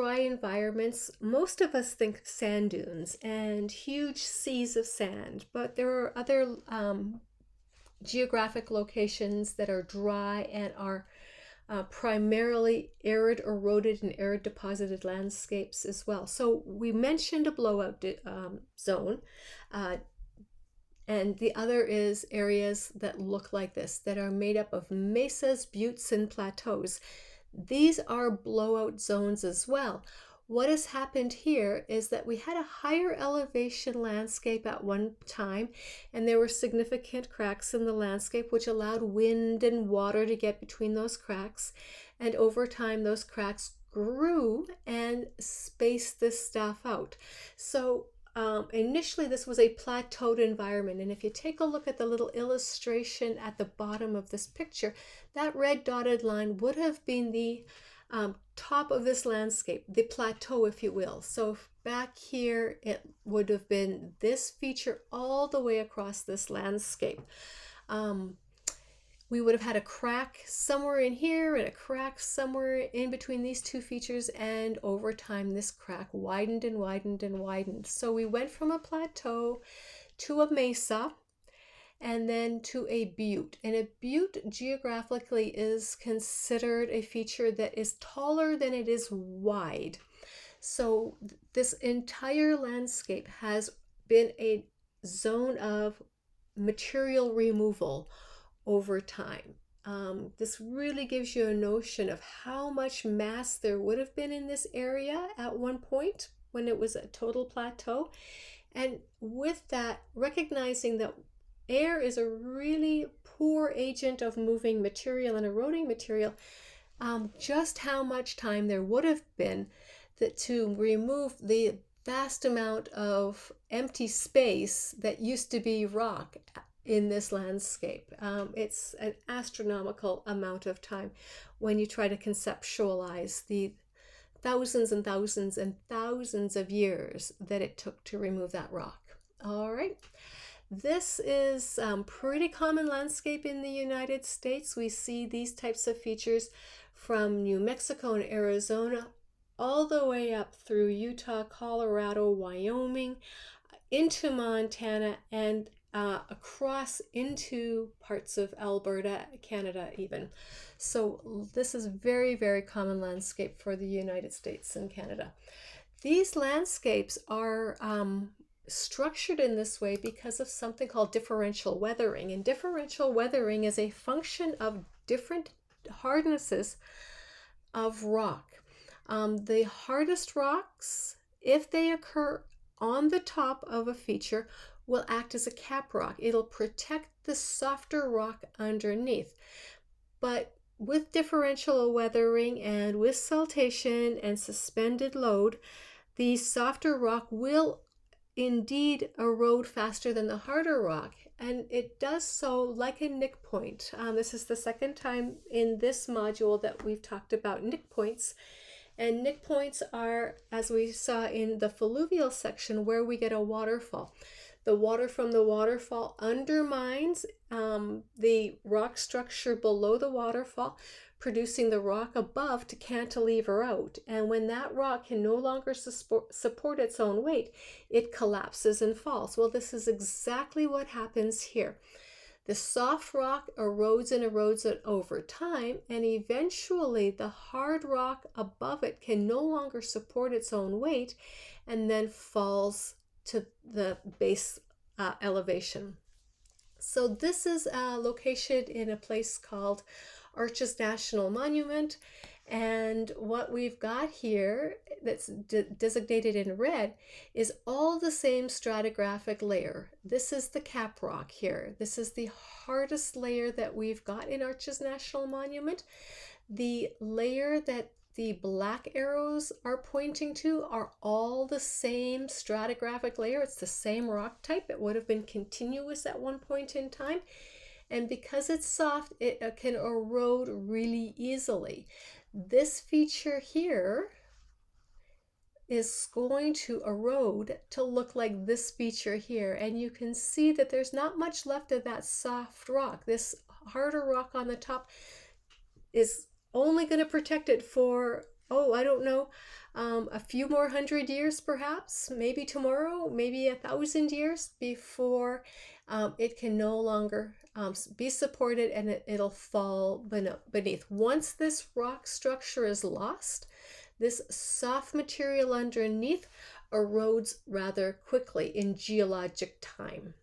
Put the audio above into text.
Dry environments, most of us think sand dunes and huge seas of sand, but there are other geographic locations that are dry and are primarily arid, eroded, and arid deposited landscapes as well. So we mentioned a blowout zone, uh, and the other is areas that look like this, that are made up of mesas, buttes, and plateaus. These are blowout zones as well. What has happened here is that we had a higher elevation landscape at one time, and there were significant cracks in the landscape which allowed wind and water to get between those cracks. And over time, those cracks grew and spaced this stuff out. So initially this was a plateaued environment, and if you take a look at the little illustration at the bottom of this picture, that red dotted line would have been the top of this landscape, the plateau, if you will. So back here it would have been this feature all the way across this landscape. We would have had a crack somewhere in here and a crack somewhere in between these two features, and over time this crack widened and widened and widened. So we went from a plateau to a mesa and then to a butte. And a butte geographically is considered a feature that is taller than it is wide. So this entire landscape has been a zone of material removal over time. This really gives you a notion of how much mass there would have been in this area at one point when it was a total plateau. And with that, recognizing that air is a really poor agent of moving material and eroding material, just how much time there would have been to remove the vast amount of empty space that used to be rock in this landscape. It's an astronomical amount of time when you try to conceptualize the thousands and thousands and thousands of years that it took to remove that rock. All right. This is pretty common landscape in the United States. We see these types of features from New Mexico and Arizona all the way up through Utah, Colorado, Wyoming, into Montana, and across into parts of Alberta, Canada even. So this is very, very common landscape for the United States and Canada. These landscapes are structured in this way because of something called differential weathering. And differential weathering is a function of different hardnesses of rock. The hardest rocks, if they occur on the top of a feature, will act as a cap rock. It'll protect the softer rock underneath. But with differential weathering and with siltation and suspended load, the softer rock will indeed erode faster than the harder rock, and it does so like a nick point. This is the second time in this module that we've talked about nick points. And nick points are, as we saw in the fluvial section, where we get a waterfall. The water from the waterfall undermines the rock structure below the waterfall, producing the rock above to cantilever out. And when that rock can no longer support its own weight, it collapses and falls. Well, this is exactly what happens here. The soft rock erodes and erodes it over time, and eventually the hard rock above it can no longer support its own weight and then falls to the base elevation. So this is located in a place called Arches National Monument, and what we've got here that's designated in red is all the same stratigraphic layer. This is the cap rock here. This is the hardest layer that we've got in Arches National Monument. The layer that the black arrows are pointing to are all the same stratigraphic layer. It's the same rock type. It would have been continuous at one point in time. And because it's soft, it can erode really easily. This feature here is going to erode to look like this feature here. And you can see that there's not much left of that soft rock. This harder rock on the top is only going to protect it for, I don't know, a few more 100 years, perhaps, maybe tomorrow, maybe 1,000 years before it can no longer be supported, and it'll fall beneath. Once this rock structure is lost, this soft material underneath erodes rather quickly in geologic time.